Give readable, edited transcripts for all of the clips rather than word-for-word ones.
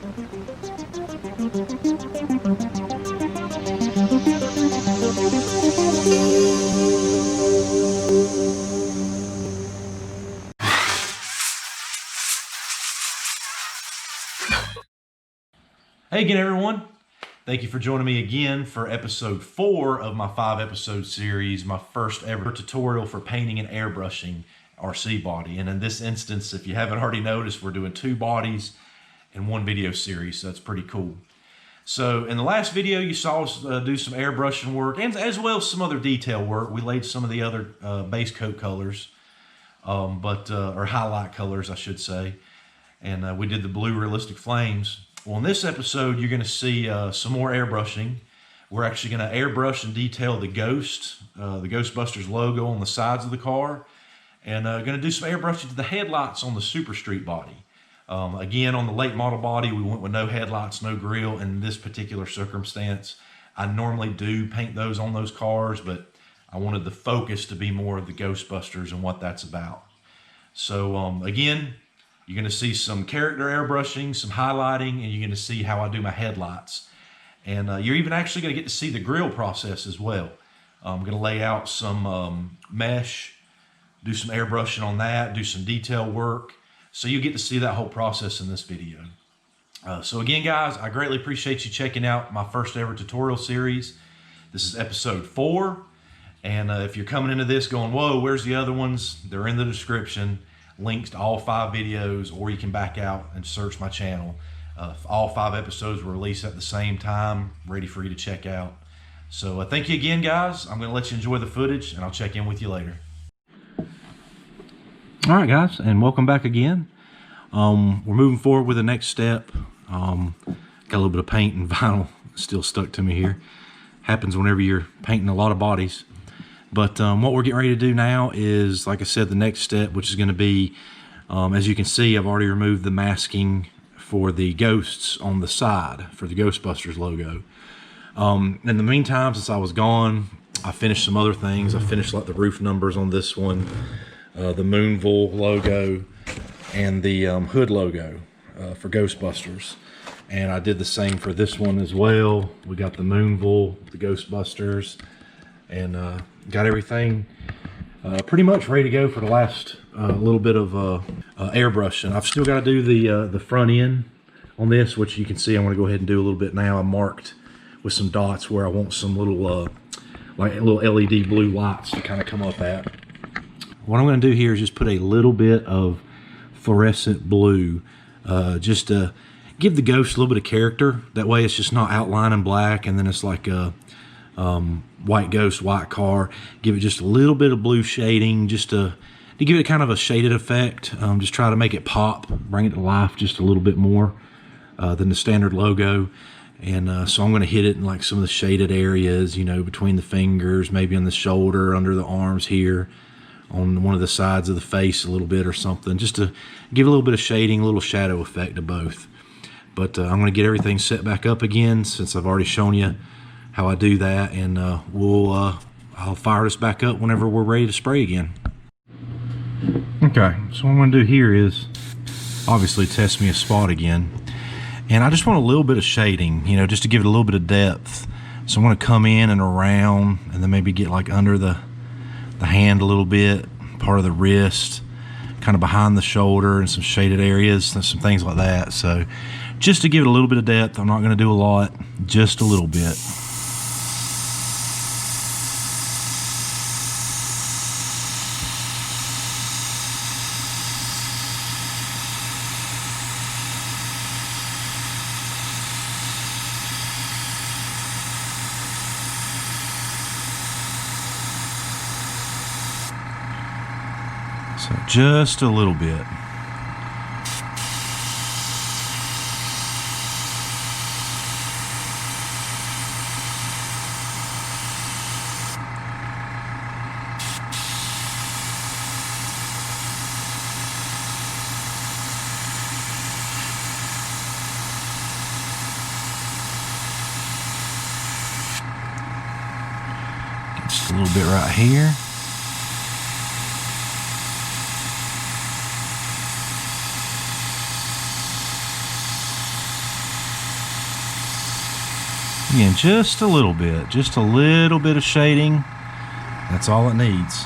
Hey again, everyone. Thank you for joining me again for episode 4 of my 5-episode series, my first ever tutorial for painting and airbrushing RC body. And in this instance, if you haven't already noticed, we're doing 2 bodies in 1 video series, so that's pretty cool. So in the last video, you saw us do some airbrushing work, and as well as some other detail work. We laid some of the other base coat colors, or highlight colors, I should say. And we did the blue realistic flames. Well, in this episode, you're going to see some more airbrushing. We're actually going to airbrush and detail the Ghostbusters logo on the sides of the car, and going to do some airbrushing to the headlights on the Super Street body. Again, on the late model body, we went with no headlights, no grille. In this particular circumstance, I normally do paint those on those cars, but I wanted the focus to be more of the Ghostbusters and what that's about. So again, you're going to see some character airbrushing, some highlighting, and you're going to see how I do my headlights. And you're even actually going to get to see the grill process as well. I'm going to lay out some mesh, do some airbrushing on that, do some detail work. So you get to see that whole process in this video. So again, guys, I greatly appreciate you checking out my first ever tutorial series. This is episode 4. And if you're coming into this going, whoa, where's the other ones? They're in the description. Links to all 5 videos, or you can back out and search my channel. All 5 episodes were released at the same time, ready for you to check out. So thank you again, guys. I'm going to let you enjoy the footage, and I'll check in with you later. All right, guys, and welcome back again. We're moving forward with the next step. Got a little bit of paint and vinyl still stuck to me here. Happens whenever you're painting a lot of bodies. But what we're getting ready to do now is, like I said, the next step, which is going to be, as you can see, I've already removed the masking for the ghosts on the side for the Ghostbusters logo. In the meantime, since I was gone, I finished some other things. I finished like the roof numbers on this one, the Moonville logo, and the hood logo for Ghostbusters. And I did the same for this one as well. We got the Moonville, the Ghostbusters, and got everything pretty much ready to go for the last little bit of airbrushing. I've still got to do the front end on this, which you can see I'm going to go ahead and do a little bit now. I marked with some dots where I want some little like little LED blue lights to kind of come up at. What I'm going to do here is just put a little bit of fluorescent blue just to give the ghost a little bit of character. That way it's just not outlining black and then it's like a white ghost, white car. Give it just a little bit of blue shading just to give it kind of a shaded effect. Just try to make it pop, bring it to life just a little bit more than the standard logo. And so I'm going to hit it in like some of the shaded areas, you know, between the fingers, maybe on the shoulder, under the arms here, on one of the sides of the face a little bit or something, just to give a little bit of shading, a little shadow effect to both. But I'm going to get everything set back up again since I've already shown you how I do that, and I'll fire this back up whenever we're ready to spray again. Okay, so what I'm going to do here is obviously test me a spot again, and I just want a little bit of shading, you know, just to give it a little bit of depth. So I'm going to come in and around, and then maybe get like under the hand a little bit, part of the wrist, kind of behind the shoulder, and some shaded areas and some things like that. So just to give it a little bit of depth. I'm not going to do a lot, just a little bit. So just a little bit. Just a little bit right here. Again, just a little bit of shading. That's all it needs.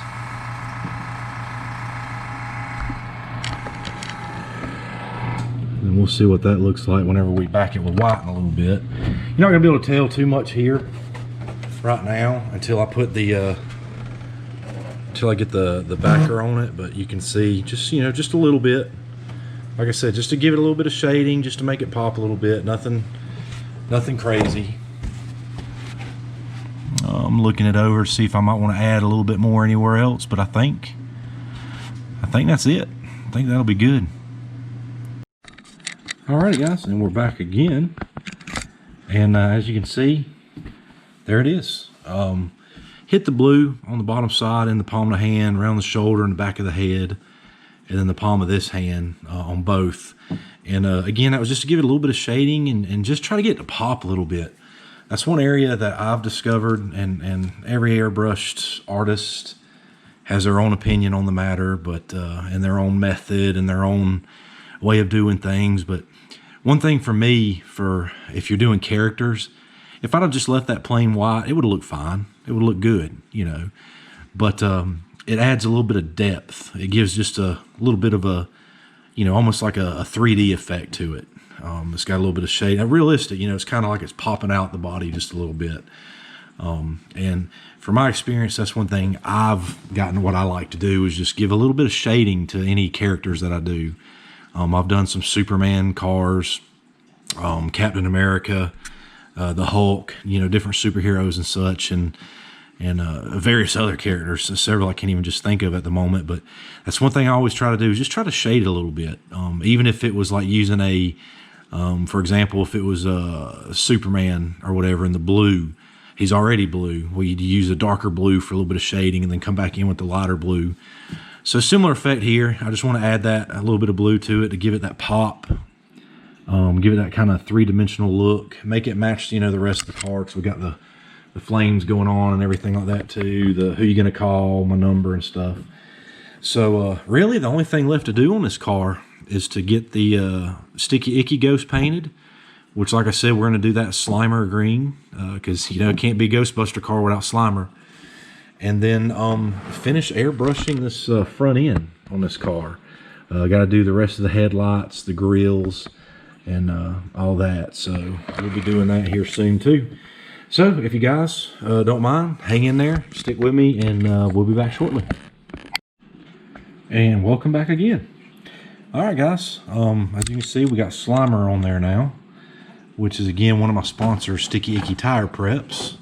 And we'll see what that looks like whenever we back it with white in a little bit. You're not gonna be able to tell too much here right now until I put the until I get the backer on it, but you can see just, you know, just a little bit. Like I said, just to give it a little bit of shading, just to make it pop a little bit. Nothing crazy. I'm looking it over to see if I might want to add a little bit more anywhere else, but I think that's it. I think that'll be good. Alrighty guys, and we're back again. And as you can see, there it is. Hit the blue on the bottom side in the palm of the hand, around the shoulder and the back of the head, and then the palm of this hand on both. And again, that was just to give it a little bit of shading and just try to get it to pop a little bit. That's one area that I've discovered, and every airbrushed artist has their own opinion on the matter, but and their own method and their own way of doing things. But one thing for me, for if you're doing characters, if I'd have just left that plain white, it would have looked fine. It would look good, you know. But it adds a little bit of depth. It gives just a little bit of a, you know, almost like a 3D effect to it. It's got a little bit of shade. Now, realistic, you know, it's kind of like it's popping out the body just a little bit. And from my experience, that's one thing I've gotten what I like to do is just give a little bit of shading to any characters that I do. I've done some Superman cars, Captain America, the Hulk, you know, different superheroes and such, and various other characters, several I can't even just think of at the moment. But that's one thing I always try to do is just try to shade it a little bit. Even if it was like using a, for example, if it was Superman or whatever in the blue, he's already blue. Well, you'd use a darker blue for a little bit of shading and then come back in with the lighter blue. So similar effect here. I just want to add that, a little bit of blue to it to give it that pop. Give it that kind of three-dimensional look. Make it match, you know, the rest of the car, because we got the flames going on and everything like that too. The who you gonna call, my number and stuff. So really the only thing left to do on this car is to get the Sticky Icky Ghost painted, which, like I said, we're gonna do that Slimer green, because you know it can't be Ghostbuster car without Slimer. And then finish airbrushing this front end on this car. Got to do the rest of the headlights, the grills, and all that. So we'll be doing that here soon too. So if you guys don't mind, hang in there, stick with me, and we'll be back shortly. And welcome back again. All right, guys. As you can see, we got Slimer on there now, which is again one of my sponsors, Sticky Icky Tire Preps.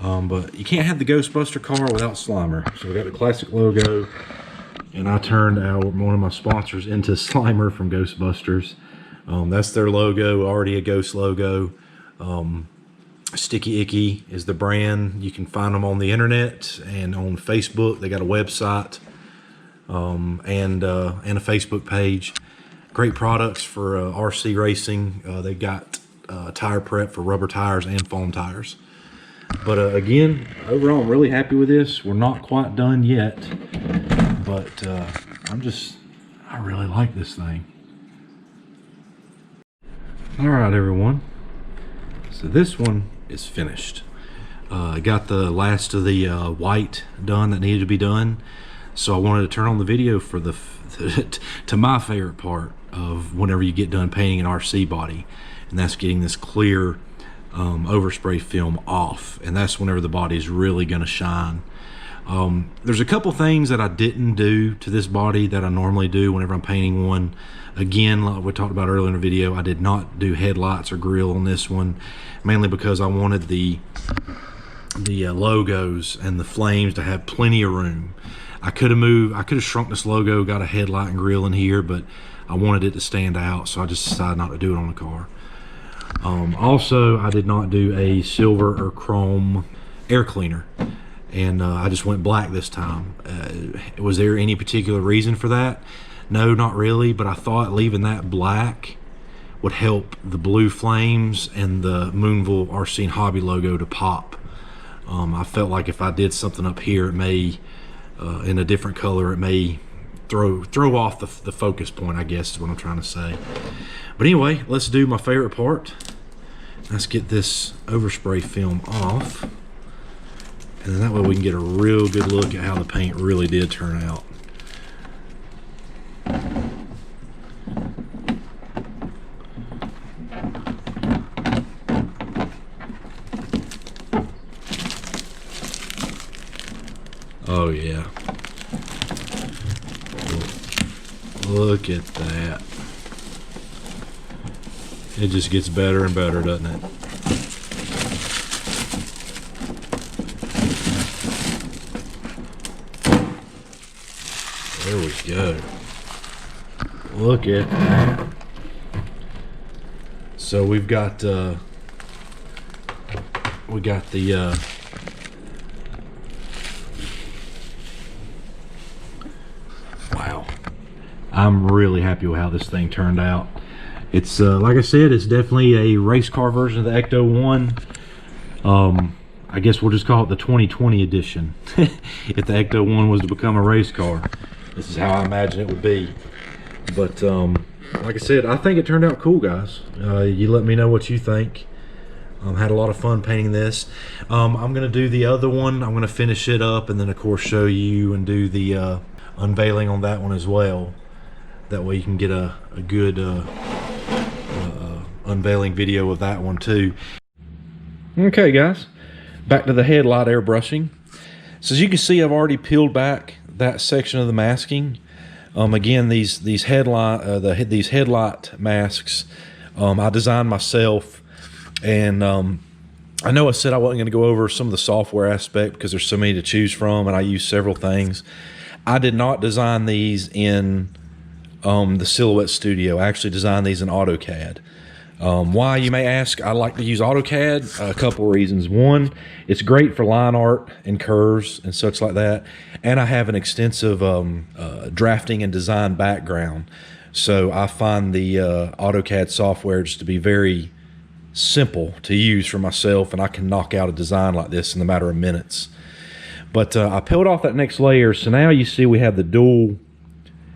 But you can't have the Ghostbuster car without Slimer. So we got the classic logo, and I turned one of my sponsors into Slimer from Ghostbusters. That's their logo, already a ghost logo. Sticky Icky is the brand. You can find them on the internet and on Facebook. They got a website and a Facebook page. Great products for RC racing. They got tire prep for rubber tires and foam tires. But again, overall, I'm really happy with this. We're not quite done yet, but I really like this thing. All right, everyone. So this one is finished. I got the last of the white done that needed to be done. So I wanted to turn on the video for to my favorite part of whenever you get done painting an RC body, and that's getting this clear overspray film off, and that's whenever the body is really going to shine. There's a couple things that I didn't do to this body that I normally do whenever I'm painting one. Again, like we talked about earlier in the video, I did not do headlights or grill on this one, mainly because I wanted the logos and the flames to have plenty of room. I could have shrunk this logo, got a headlight and grill in here, but I wanted it to stand out, so I just decided not to do it on the car. Also, I did not do a silver or chrome air cleaner, and I just went black this time. Was there any particular reason for that? No, not really, but I thought leaving that black would help the blue flames and the Moonville RC and Hobby logo to pop. I felt like if I did something up here, it may, in a different color, it may throw off the focus point, I guess is what I'm trying to say. But anyway, let's do my favorite part, let's get this overspray film off, and then that way we can get a real good look at how the paint really did turn out. Oh yeah. Look at that. It just gets better and better, doesn't it? There we go. Look at that. So we've got the wow. I'm really happy with how this thing turned out. It's like I said, it's definitely a race car version of the Ecto 1. I guess we'll just call it the 2020 edition. If the Ecto 1 was to become a race car, this is how I imagine it would be. But like I said, I think it turned out cool, guys. You let me know what you think. Had a lot of fun painting this. I'm gonna do the other one. I'm gonna finish it up, and then of course show you and do the unveiling on that one as well. That way you can get a good unveiling video of that one too. Okay guys, back to the headlight airbrushing. So as you can see, I've already peeled back that section of the masking. Again, these headlight masks I designed myself, and I know I said I wasn't going to go over some of the software aspect because there's so many to choose from, and I use several things. I did not design these in the Silhouette Studio. I actually designed these in AutoCAD. Why, you may ask? I like to use AutoCAD. A couple reasons. One, it's great for line art and curves and such like that, and I have an extensive drafting and design background, so I find the AutoCAD software just to be very simple to use for myself, and I can knock out a design like this in a matter of minutes. But I peeled off that next layer, so now you see we have the dual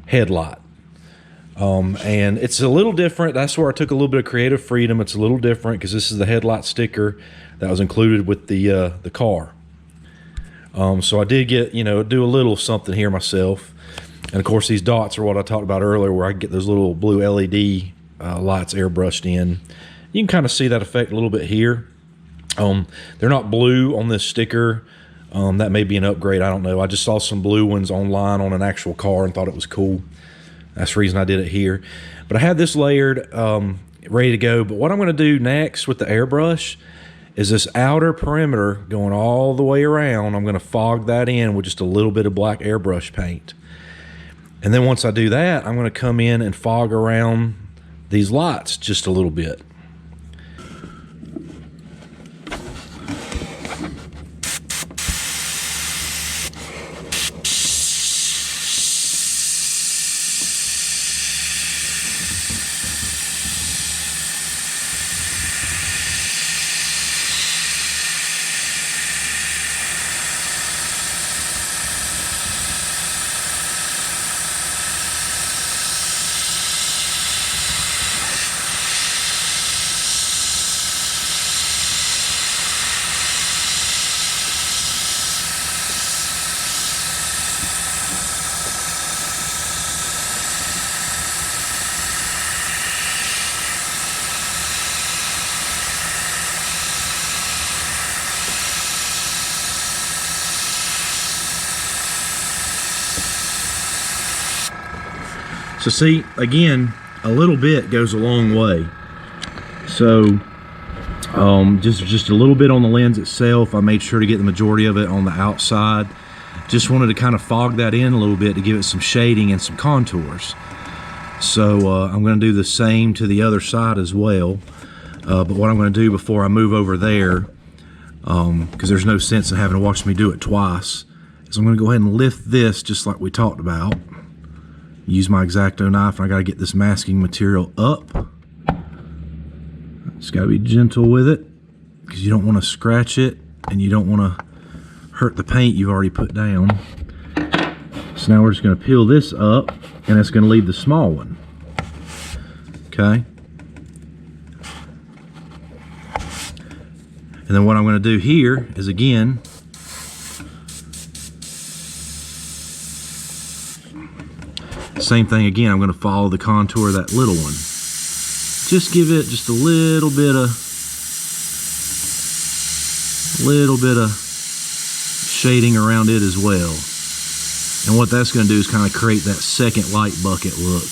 headlight. And it's a little different. That's where I took a little bit of creative freedom. It's a little different because this is the headlight sticker that was included with the car. So I did get, do a little something here myself. And of course these dots are what I talked about earlier, where I get those little blue LED lights airbrushed in. You can kind of see that effect a little bit here. They're not blue on this sticker. That may be an upgrade, I don't know. I just saw some blue ones online on an actual car and thought it was cool. That's the reason I did it here. But I have this layered, ready to go. But what I'm going to do next with the airbrush is this outer perimeter going all the way around. I'm going to fog that in with just a little bit of black airbrush paint. And then once I do that, I'm going to come in and fog around these lights just a little bit. So see, again, a little bit goes a long way. So just a little bit on the lens itself. I made sure to get the majority of it on the outside. Just wanted to kind of fog that in a little bit to give it some shading and some contours. So I'm going to do the same to the other side as well. But what I'm going to do before I move over there, because there's no sense in having to watch me do it twice, is I'm going to go ahead and lift this just like we talked about. Use my X-Acto knife, and I got to get this masking material up. Just got to be gentle with it because you don't want to scratch it and you don't want to hurt the paint you've already put down. So now we're just going to peel this up, and it's going to leave the small one. Okay. And then what I'm going to do here is, again, same thing again. I'm going to follow the contour of that little one. Just give it just a little bit of shading around it as well. And what that's going to do is kind of create that second light bucket look.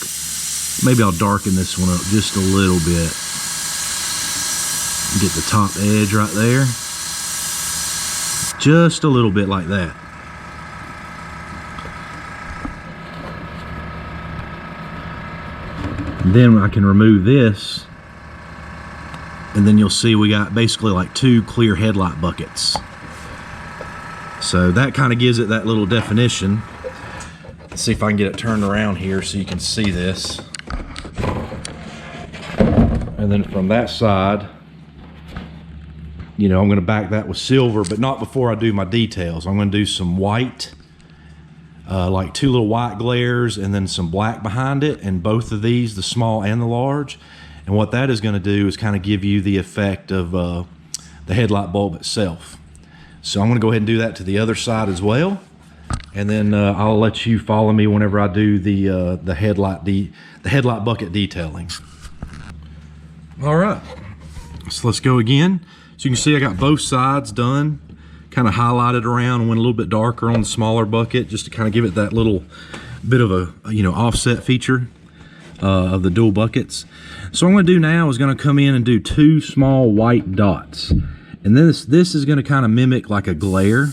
Maybe I'll darken this one up just a little bit. Get the top edge right there. Just a little bit like that. And then I can remove this, and then you'll see we got basically like 2 clear headlight buckets. So that kind of gives it that little definition. Let's see if I can get it turned around here so you can see this. And then from that side, you know, I'm going to back that with silver, but not before I do my details. I'm going to do some white, like 2 little white glares, and then some black behind it, and both of these, the small and the large. And what that is going to do is kind of give you the effect of the headlight bulb itself. So I'm going to go ahead and do that to the other side as well, and then I'll let you follow me whenever I do the headlight bucket detailing. All right, so let's go again. So you can see I got both sides done, kind of highlighted around and went a little bit darker on the smaller bucket just to kind of give it that little bit of a, you know, offset feature of the dual buckets. So what I'm going to do now is going to come in and do 2 small white dots. And this is going to kind of mimic like a glare,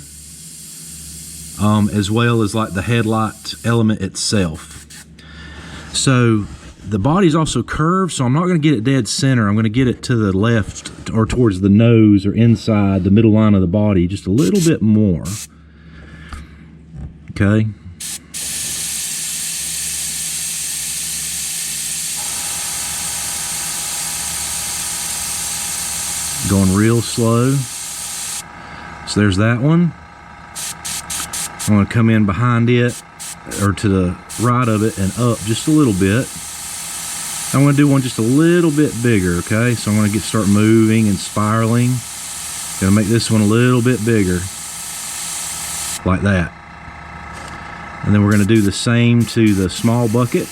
as well as like the headlight element itself. So the body's also curved, so I'm not going to get it dead center. I'm going to get it to the left or towards the nose or inside the middle line of the body just a little bit more. Okay. Going real slow. So there's that one. I'm going to come in behind it, or to the right of it, and up just a little bit. I'm going to do one just a little bit bigger, okay? So I'm going to start moving and spiraling. Going to make this one a little bit bigger, like that. And then we're going to do the same to the small bucket.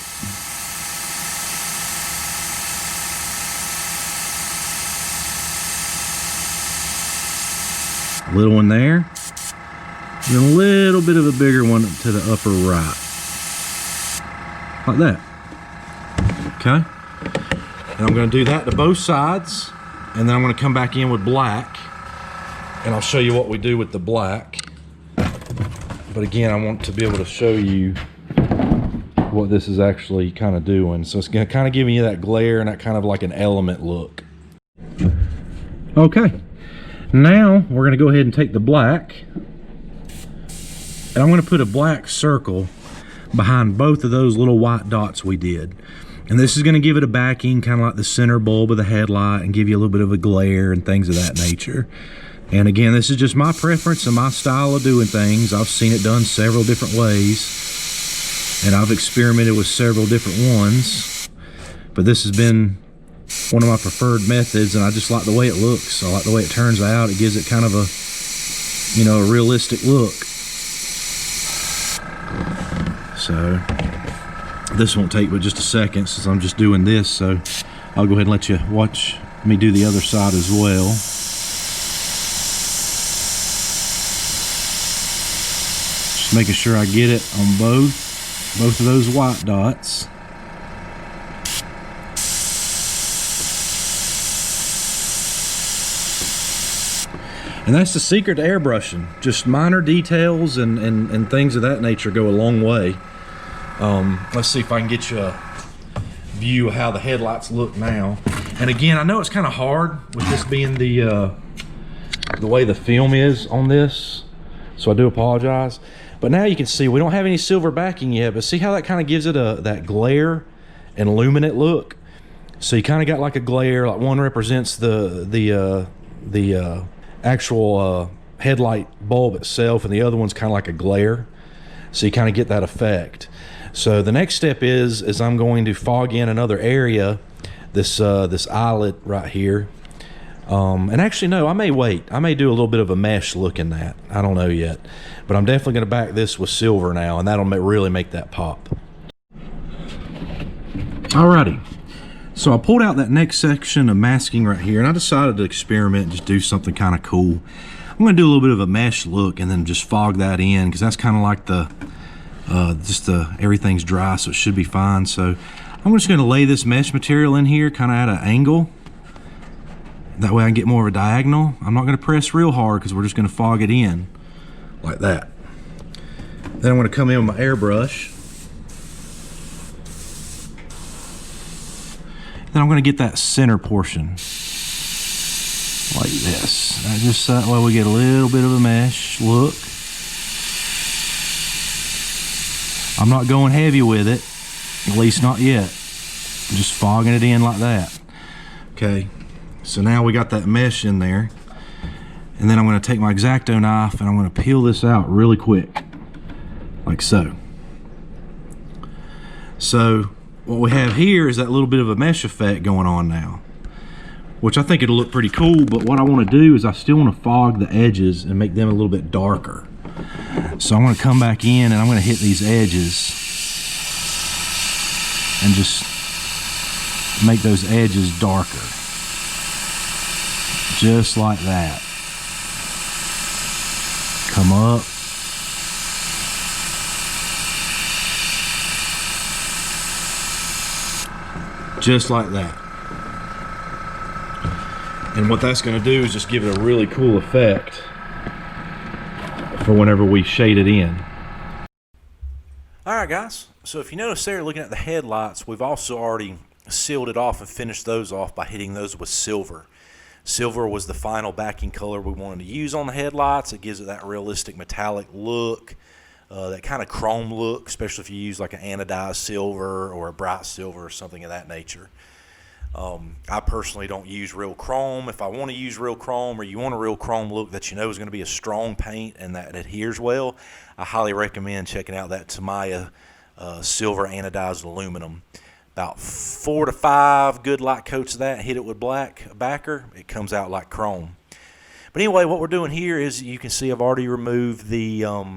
Little one there. And then a little bit of a bigger one to the upper right. Like that. Okay. And I'm going to do that to both sides. And then I'm going to come back in with black. And I'll show you what we do with the black. But again, I want to be able to show you what this is actually kind of doing. So it's going to kind of giving you that glare and that kind of like an element look. Okay. Now we're going to go ahead and take the black, and I'm going to put a black circle behind both of those little white dots we did. And this is going to give it a backing, kind of like the center bulb of the headlight, and give you a little bit of a glare and things of that nature. And again, this is just my preference and my style of doing things. I've seen it done several different ways, and I've experimented with several different ones, but this has been one of my preferred methods, and I just like the way it looks. I like the way it turns out. It gives it kind of a, you know, a realistic look. So this won't take but just a second since I'm just doing this, so I'll go ahead and let you watch me do the other side as well. Just making sure I get it on both of those white dots. And that's the secret to airbrushing. Just minor details and things of that nature go a long way. Let's see if I can get you a view of how the headlights look now. And again, I know it's kind of hard with this being the way the film is on this, so I do apologize. But now you can see we don't have any silver backing yet, but see how that kind of gives it that glare and luminant look. So you kind of got like a glare, like one represents the actual headlight bulb itself, and the other one's kind of like a glare, so you kind of get that effect. So the next step is I'm going to fog in another area, this eyelet right here, And actually, no, I may wait. I may do a little bit of a mesh look in that. I don't know yet. But I'm definitely going to back this with silver now, and that'll really make that pop. Alrighty. So I pulled out that next section of masking right here, and I decided to experiment and just do something kind of cool. I'm going to do a little bit of a mesh look and then just fog that in, because that's kind of like everything's dry, so it should be fine. So I'm just going to lay this mesh material in here kind of at an angle. That way I can get more of a diagonal. I'm not going to press real hard because we're just going to fog it in like that. Then I'm going to come in with my airbrush. Then I'm going to get that center portion like this. Now just that way we get a little bit of a mesh look. I'm not going heavy with it, at least not yet. I'm just fogging it in like that. Okay. So now we got that mesh in there, and then I'm going to take my X-Acto knife and I'm going to peel this out really quick, like so. So what we have here is that little bit of a mesh effect going on now, which I think it'll look pretty cool, but what I want to do is I still want to fog the edges and make them a little bit darker. So I'm going to come back in and I'm going to hit these edges and just make those edges darker. Just like that. Come up. Just like that. And what that's going to do is just give it a really cool effect for whenever we shade it in. Alright guys, so if you notice there looking at the headlights, we've also already sealed it off and finished those off by hitting those with silver. Silver was the final backing color we wanted to use on the headlights. It gives it that realistic metallic look, that kind of chrome look, especially if you use like an anodized silver or a bright silver or something of that nature. I personally don't use real chrome. If I want to use real chrome, or you want a real chrome look that you know is going to be a strong paint and that adheres well, I highly recommend checking out that Tamiya silver anodized aluminum. About 4 to 5 good light coats of that, hit it with black backer, it comes out like chrome. But anyway, what we're doing here is, you can see I've already removed the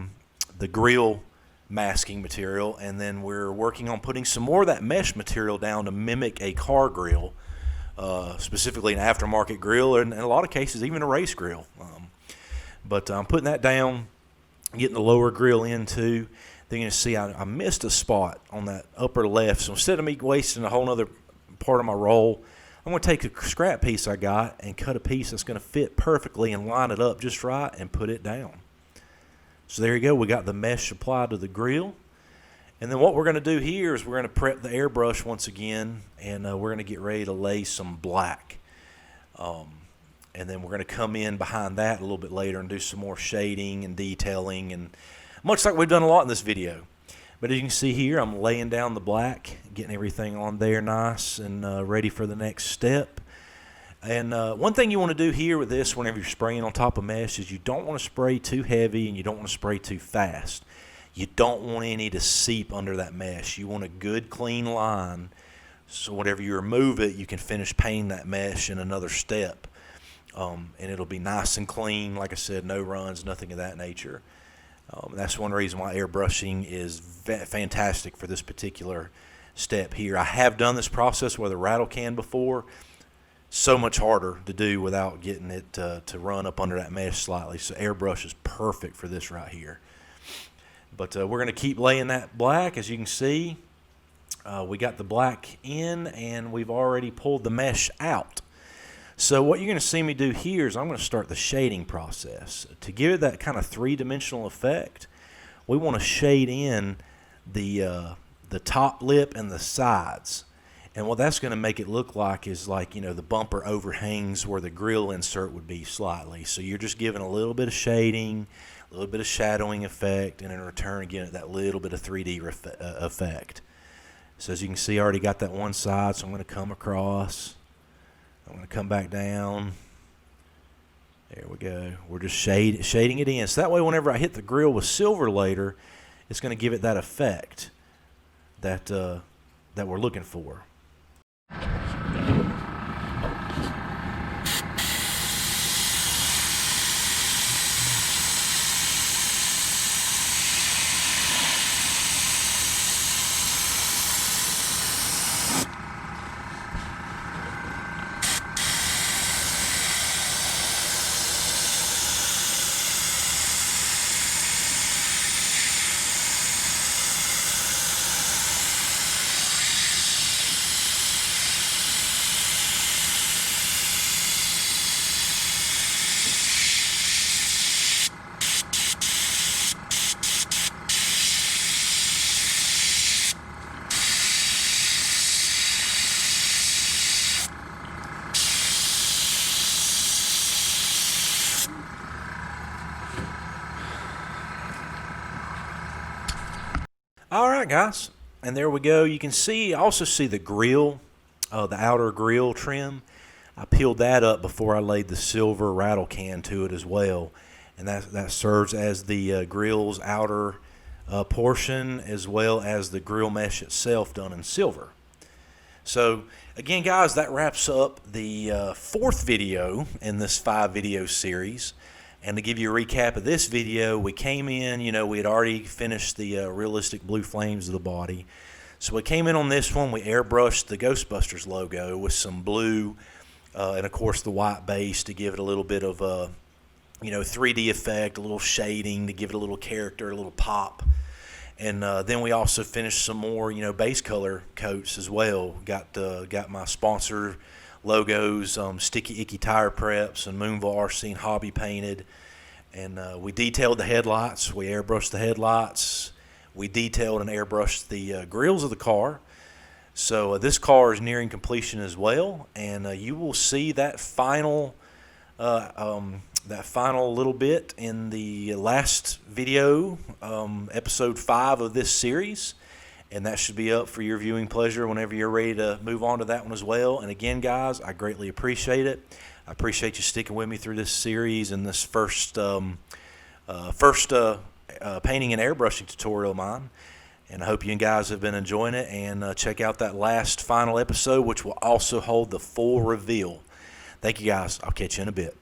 grill masking material, and then we're working on putting some more of that mesh material down to mimic a car grill, specifically an aftermarket grill, and in a lot of cases even a race grill. But I'm putting that down, getting the lower grill in too. Then you're going to see I missed a spot on that upper left, so instead of me wasting a whole other part of my roll, I'm going to take a scrap piece I got and cut a piece that's going to fit perfectly and line it up just right and put it down. So there you go, we got the mesh applied to the grill. And then what we're going to do here is we're going to prep the airbrush once again, and we're going to get ready to lay some black. And then we're going to come in behind that a little bit later and do some more shading and detailing, and much like we've done a lot in this video. But as you can see here, I'm laying down the black, getting everything on there nice and ready for the next step. And one thing you want to do here with this whenever you're spraying on top of mesh is you don't want to spray too heavy and you don't want to spray too fast. You don't want any to seep under that mesh. You want a good clean line, so whenever you remove it, you can finish painting that mesh in another step. And it'll be nice and clean. Like I said, no runs, nothing of that nature. That's one reason why airbrushing is fantastic for this particular step here. I have done this process with a rattle can before. So much harder to do without getting it to run up under that mesh slightly. So airbrush is perfect for this right here. But we're going to keep laying that black. As you can see, we got the black in and we've already pulled the mesh out. So what you're going to see me do here is I'm going to start the shading process. To give it that kind of three-dimensional effect, we want to shade in the top lip and the sides. And what that's going to make it look like is like, you know, the bumper overhangs where the grill insert would be slightly. So you're just giving a little bit of shading, a little bit of shadowing effect, and in return, again, that little bit of 3D effect. So as you can see, I already got that one side, so I'm going to come across. I'm going to come back down. There we go. We're just shading it in. So that way, whenever I hit the grill with silver later, it's going to give it that effect that we're looking for. right, guys, and there we go. You can also see the grill, the outer grill trim. I peeled that up before I laid the silver rattle can to it as well, and that serves as the grill's outer portion, as well as the grill mesh itself done in silver. So again, guys, that wraps up the fourth video in this 5-video series. And to give you a recap of this video, we came in, we had already finished the realistic blue flames of the body. So we came in on this one, we airbrushed the Ghostbusters logo with some blue and of course the white base to give it a little bit of a 3D effect, a little shading to give it a little character, a little pop. And then we also finished some more base color coats as well. Got my sponsor logos, Sticky Icky Tire Preps and Moonville RC Hobby painted. And we detailed the headlights. We airbrushed the headlights. We detailed and airbrushed the grills of the car. So this car is nearing completion as well. And you will see that final little bit in the last video, episode 5 of this series. And that should be up for your viewing pleasure whenever you're ready to move on to that one as well. And again, guys, I greatly appreciate it. I appreciate you sticking with me through this series and this first painting and airbrushing tutorial of mine. And I hope you guys have been enjoying it. And check out that last final episode, which will also hold the full reveal. Thank you, guys. I'll catch you in a bit.